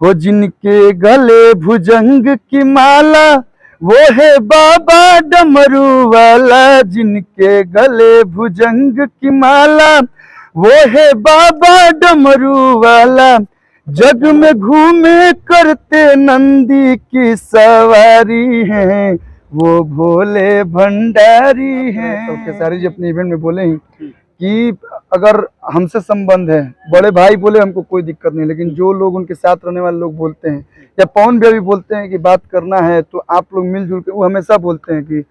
वो जिनके गले भुजंग की माला वो है बाबा डमरू वाला, जिनके गले भुजंग की माला वो है बाबा डमरू वाला, जग में घूमे करते नंदी की सवारी है, वो भोले भंडारी हैं। तो खेसारी जी अपने इवेंट में बोले ही कि अगर हमसे संबंध है, बड़े भाई बोले हमको कोई दिक्कत नहीं, लेकिन जो लोग उनके साथ रहने वाले लोग बोलते हैं या पवन भैया भी बोलते हैं कि बात करना है तो आप लोग मिलजुल के, वो हमेशा बोलते हैं कि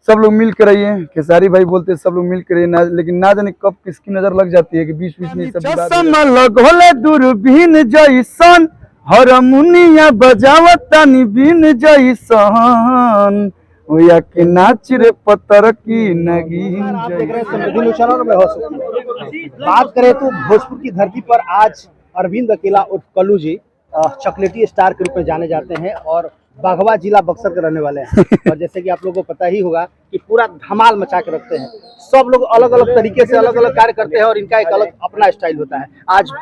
सब लोग मिल कर रहिए। खेसारी भाई बोलते हैं सब लोग मिल कर रहिए, लेकिन ना जाने कब किसकी नजर लग जाती है कि बीच बीच में सब दूरबीन जैसन हरमुनिया बजावतानी बीन जैसन या के नाच रे पत्थर की नगीन। आप देख रहे हैं समृद्धि न्यूज़ और मैं हो सकती बात करें तो भोजपुर की धरती पर आज अरविंद अकेला उर्फ कल्लू जी चॉकलेटी स्टार के रूप में जाने जाते हैं और बाघवा जिला बक्सर के रहने वाले हैं। और जैसे कि आप लोगों को पता ही होगा कि पूरा धमाल मचा के रखते हैं, सब लोग अलग अलग तरीके से अलग अलग कार्य करते हैं और इनका एक अलग अपना स्टाइल होता है। आज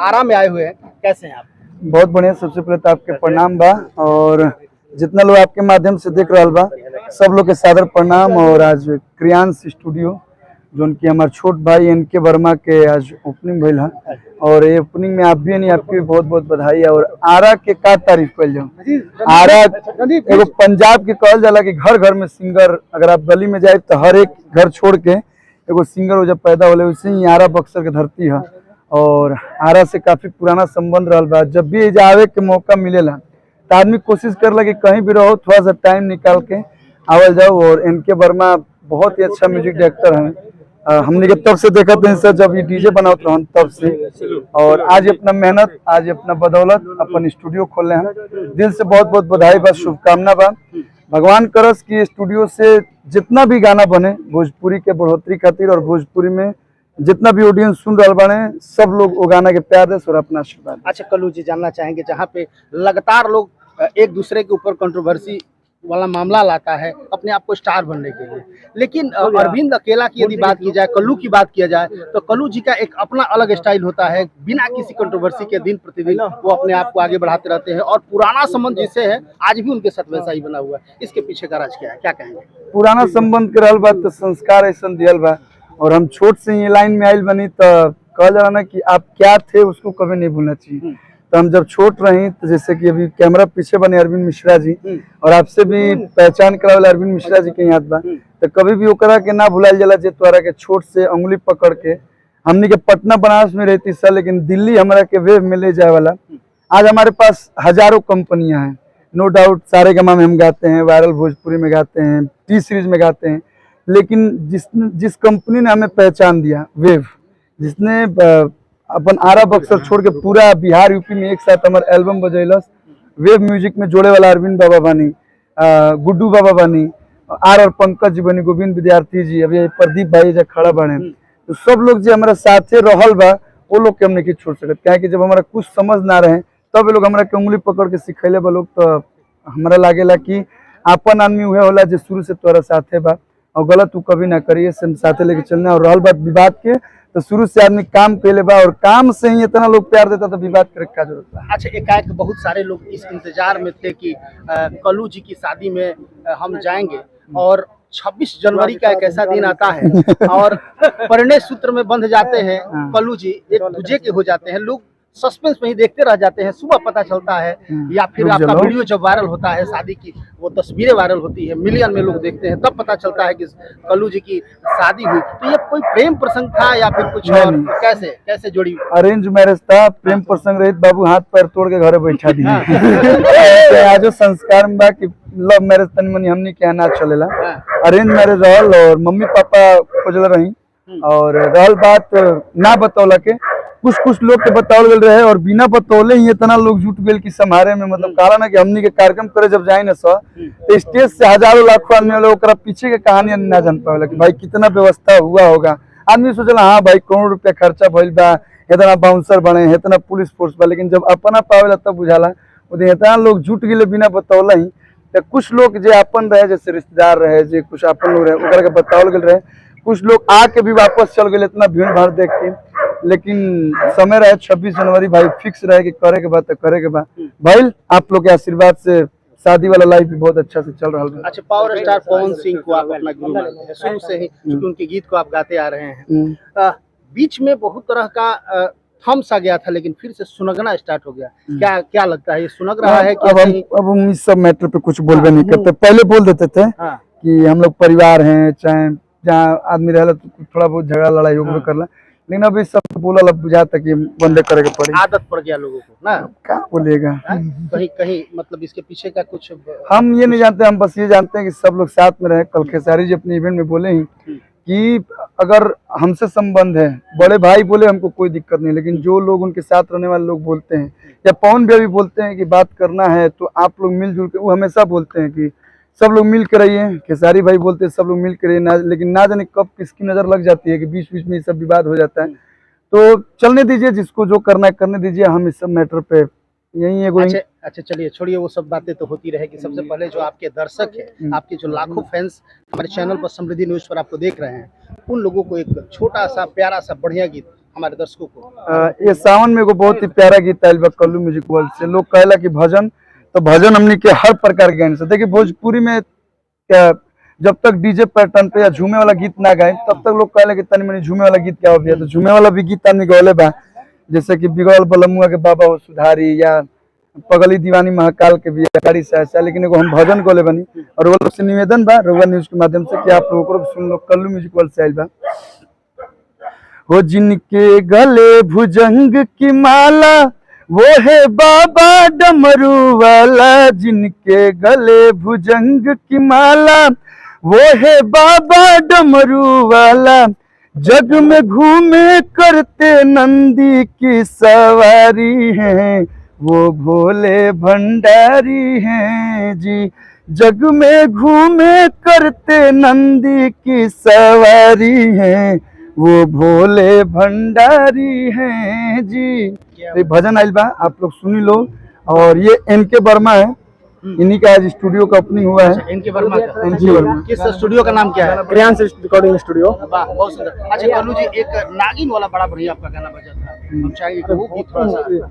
आरा में आए हुए हैं, कैसे हैं आप? बहुत बढ़िया। सबसे पहले तो आपके प्रणाम बा, और जितना लोग आपके माध्यम से देख रहा बा सब लोग के सादर प्रणाम। और आज क्रियांश स्टूडियो जो उनकी हमारे छोट भाई एनके वर्मा के आज ओपनिंग भइल है, और ये ओपनिंग में आप भी नहीं, आपकी भी बहुत बहुत बधाई है। और आरा के का तारीफ कर जाओ, आरा एगो पंजाब के कहल जाला कि घर घर में सिंगर, अगर आप गली में जाए तो हर एक घर छोड़ के एगो सिंगर जब पैदा होले, वैसे ही आरा बक्सर के धरती है। और आरा से काफी पुराना संबंध रहा बा, जब भी आवे के मौका मिलेला तो आदमी कोशिश करला कि कहीं भी रहो थोड़ा सा टाइम निकाल के आवल जाओ। और एनके वर्मा बहुत ही अच्छा म्यूजिक डायरेक्टर हैं, हमने के तब से देखा थे सर जब ये डीजे बनाते रहन तब से, और आज अपना मेहनत, आज अपना बदौलत अपन स्टूडियो खोले हैं। दिल से बहुत बहुत बधाई बा, शुभकामना बा। भगवान करस की स्टूडियो से जितना भी गाना बने भोजपुरी के बढ़ोतरी खातिर, और भोजपुरी में जितना भी ऑडियंस सुन रहा बने सब लोग वो गाना के प्यार दे और अपना आशीर्वाद। अच्छा कल्लू जी, जानना चाहेंगे जहाँ पे लगातार लोग एक दूसरे के ऊपर कंट्रोवर्सी वाला मामला लाता है अपने आप को स्टार बनने के लिए, लेकिन अरविंद अकेला की यदि बात की जाए, कल्लू की बात किया जाए, तो कल्लू जी का एक अपना अलग स्टाइल होता है। बिना किसी कंट्रोवर्सी के दिन प्रतिदिन वो अपने आप को आगे बढ़ाते रहते हैं, और पुराना संबंध जिससे है आज भी उनके साथ वैसा ही बना हुआ है। इसके पीछे का राज क्या है, क्या कहेंगे? पुराना संबंध के रहल बा तो संस्कार ऐसा दियल बा, और हम छोट से ये लाइन में आयल बनी तो कहा जा ना कि आप क्या थे उसको कभी नहीं भूलना चाहिए। तो हम जब छोट रही तो जैसे कि अभी कैमरा पीछे बने अरविंद मिश्रा जी, और आपसे भी पहचान करा वाले अरविंद मिश्रा जी के याद बा, तो कभी भी ओकरा के ना भुलाइल जाला जे तोरा के छोट से अंगुली पकड़ के हमनी के पटना बनारस में रहती सर, लेकिन दिल्ली हमारा के वेव में ले जाए वाला। आज हमारे पास हजारों कंपनियां हैं, नो डाउट सारे गमा में हम गाते हैं, वायरल भोजपुरी में गाते हैं, टी सीरीज में गाते हैं, लेकिन जिस कंपनी ने हमें पहचान दिया, वेव, जिसने अपन आरा बक्सर छोड़ के पूरा बिहार यूपी में एक साथ हमारे एल्बम बजैलस, वेव म्यूजिक में जोड़े वाला अरविंद बाबा बानी, गुड्डू बाबा बानी, और पंकज जी बनी, गोविंद विद्यार्थी जी, अभी प्रदीप भाई जो खड़ा बने, तो सब लोग जो हमारे साथे रहल बा वो लोग के हमने की छोड़ सकते, क्या कि जब हमारा कुछ समझ ना रहे तब लोग हमारा के उंगली पकड़ के सिखैले बा लोग। तो हमारा लागेला कि आपन आदमी हुए होला जो शुरू से तोरा साथे बा, और गलत तू कभी ना करिए, साथे लेके चलना। और रहल बात विवाद के, तो शुरू से आदमी काम कैले बा, और काम से ही इतना लोग प्यार देता तो विवाद करे क्या जरूरत है। अच्छा, एकाएक बहुत सारे लोग इस इंतजार में थे कि कल्लू जी की शादी में हम जाएंगे, और 26 जनवरी का एक ऐसा दिन आता है और परिणय सूत्र में बंध जाते हैं कल्लू जी, एक दूजे के हो जाते हैं, लोग सस्पेंस में ही देखते रह जाते हैं। सुबह पता चलता है या फिर आपका वीडियो जब वायरल होता है, शादी की वो तस्वीरें वायरल होती है, मिलियन में लोग देखते हैं, तब पता चलता है कि कल्लू जी की शादी हुई। तो ये कोई प्रेम प्रसंग था या फिर कुछ और? कैसे जोड़ी? अरेंज मैरिज था, प्रेम प्रसंग रहित बाबू हाथ पैर तोड़ के घरे बैठा दिए। आज संस्कार में बा कि लव मैरिज तनी मनी हमनी के ना चलेला, अरेंज मैरिज रहल, और मम्मी पापा खोजल रही, और रहल बात ना बतौला के कुछ लोग के बतावल गल रहे, और बिना बतौले ही इतना लोग जुट गए कि समारे में, मतलब कारण है कि हमनी के कार्यक्रम करे जब जाए ना सर, तो स्टेज से हजारों लाखों आदमी लोग पीछे के कहानी ना जान पावेला कि भाई कितना व्यवस्था हुआ होगा। आदमी सोचला हाँ भाई करोड़ रुपया खर्चा भइल बा, इतना बाउंसर बने, इतना पुलिस फोर्स बा, लेकिन जब अपना पावेला तब बुझाला इतना लोग जुट गए बिना बतौला ही। तो कुछ लोग जो अपन रहे, जैसे रिश्तेदार रहे, जो कुछ अपन लोग रहे, ओकरा के बतावल गल रहे, कुछ लोग आके भी वापस चल गए इतना भीड़ भाड़ देख के। लेकिन समय रहे 26 जनवरी भाई फिक्स रहे कि करे के बाद तो करे के बाद भाई आप लोग के आशीर्वाद से शादी वाला लाइफ भी बहुत अच्छा से चल रहा है। अच्छा, पावर स्टार पवन सिंह को आप अपना गुरु मानते हैं शुरू से ही, क्योंकि उनके गीत को आप गाते आ रहे हैं। बीच में बहुत तरह का थम सा गया था, लेकिन फिर से सुनगना स्टार्ट हो गया। क्या क्या लगता है, ये सुनग रहा है कि अब हम इस सब मैटर पे कुछ बोलबे नहीं करते। पहले बोल देते थे कि हम लोग परिवार हैं, चाहे जहाँ आदमी रहला तो थोड़ा बहुत झगड़ा लड़ाई होगा करला, लेकिन अब इस सब बोला बुझाता कि बंदे करे के पड़ी, आदत पड़ गया लोगों को ना। क्या बोलेगा कहीं कहीं मतलब इसके पीछे का कुछ हम ये नहीं जानते। हम बस ये जानते हैं कि सब लोग साथ में रहे। कल खेसारी जी अपने इवेंट में बोले ही कि अगर हमसे संबंध है, बड़े भाई बोले हमको कोई दिक्कत नहीं, लेकिन जो लोग उनके साथ रहने वाले लोग बोलते हैं, या पवन भी बोलते हैं कि बात करना है तो आप लोग मिलजुल के, वो हमेशा बोलते हैं कि सब लोग मिल के रहिए। खेसारी भाई बोलते हैं सब लोग मिल के रहिए, लेकिन ना जाने कब किसकी नजर लग जाती है कि बीच बीच में ये सब विवाद हो जाता है। तो चलने दीजिए, जिसको जो करना है करने दीजिए। हम इस सब मैटर पे यही है। अच्छा चलिए, छोड़िए वो सब बातें तो होती रहेगी। सबसे पहले जो आपके दर्शक हैं, आपके जो लाखों फैंस हमारे चैनल पर समृद्धि न्यूज पर आपको देख रहे हैं, उन लोगों को एक छोटा सा प्यारा सा बढ़िया गीत हमारे दर्शकों को। ये सावन में एगो बहुत ही प्यारा गीत आयल बा कल्लू म्यूजिक वर्ल्ड से। लोग कहला कि भजन, तो भजन हमने के हर प्रकार के गाने से। देखिए भोजपुरी में जब तक डीजे पैटर्न पे या झूमे वाला गीत ना गाए तब तक लोग कहले कि तनी मनी झूमे वाला गीत क्या भैया, तो झूमे वाला भी गीत आदमी गौले बा। जैसे कि बिगड़ल बलमुआ के बाबा हो सुधारी, या पगली दीवानी महाकाल के भी गाड़ी से ऐसा, लेकिन एगो हम भजन गौले बनी। और वो लोग से निवेदन बा रोवा न्यूज के माध्यम से कि आप लोगों को सुन लो। कल्लू म्यूजिक वर्ल्ड से आयल बा। हो जिनके गले भुजंग की माला वो है बाबा डमरू वाला, जिनके गले भुजंग की माला वो है बाबा डमरू वाला, जग में घूमे करते नंदी की सवारी हैं, वो भोले भंडारी हैं जी। जग में घूमे करते नंदी की सवारी हैं, वो भोले भंडारी हैं जी। तो भजन आइल बा, आप लोग सुनी लो। और ये एनके वर्मा है, इन्हीं का आज स्टूडियो का ओपनिंग हुआ है। एनके वर्मा का एनके वर्मा किस स्टूडियो का नाम क्या है? Kriyansh recording studio. वाह, बहुत सुंदर। अच्छा कल्लू जी, एक नागिन वाला बड़ा बढ़िया आपका गाना बजा था, हम चाहेंगे कि वो गीत थोड़ा सा।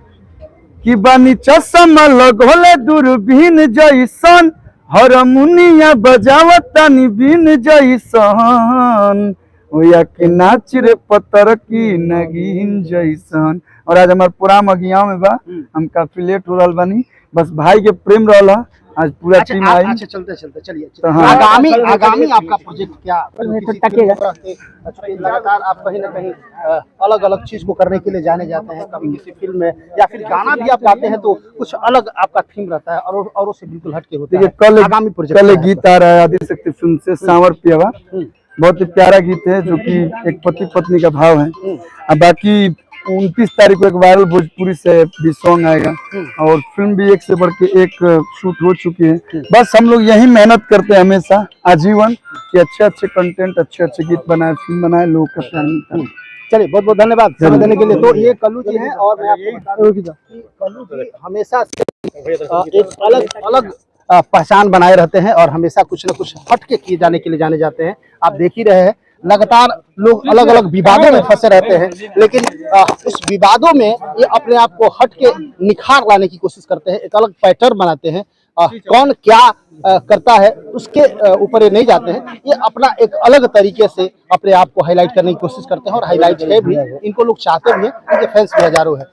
कि बानी चश्मा लगोले दूरबीन जैसन, हारमोनिया बजावतानी बीन जैसन, या के नाच रे पत्थर की नगीन जैसन। और आज हमारे पूरा मगिया में बा, हम काफी लेट हो रहा बानी, बस भाई के प्रेम रहला आज पूरा टीम आई। अच्छा चलते चलिए, तो हाँ। आगामी आपका प्रोजेक्ट क्या? लगातार आप कहीं ना कहीं अलग अलग चीज को करने के लिए जाने जाते हैं, कभी किसी फिल्म में या फिर गाना भी आप गाते हैं तो कुछ अलग आपका थीम रहता है और औरों से बिल्कुल हटके होता है। आगामी प्रोजेक्ट कल गीत आ रहा है आदिशक्ति फिल्म से, सांवर पियावा। बहुत ही प्यारा गीत है जो कि एक पति पत्नी का भाव है। अब बाकी 29 तारीख को एक वायरल भोजपुरी से भी सॉन्ग आएगा, और फिल्म भी एक से बढ़ के एक शूट हो चुकी है। बस हम लोग यही मेहनत करते हैं हमेशा आजीवन कि अच्छे कंटेंट, अच्छे गीत बनाए, फिल्म बनाए, लोग का प्यार मिलता है। चलिए, बहुत बहुत धन्यवाद समय देने के लिए। तो ये कल्लू जी हैं, और मैं आपको बता दूं कि कल्लू जी हमेशा एक अलग पहचान बनाए रहते हैं और हमेशा कुछ न कुछ हटके किए जाने के लिए जाने जाते हैं। आप देख ही रहे हैं, लगातार लोग अलग अलग विवादों में फंसे रहते हैं, लेकिन उस विवादों में ये अपने आप को हट के निखार लाने की कोशिश करते हैं, एक अलग पैटर्न बनाते हैं। कौन क्या करता है उसके ऊपर ये नहीं जाते हैं, ये अपना एक अलग तरीके से अपने आप को हाईलाइट करने की कोशिश करते हैं, और हाईलाइट है भी, इनको लोग चाहते भी हैं, इनके फैंस भी हजारों है।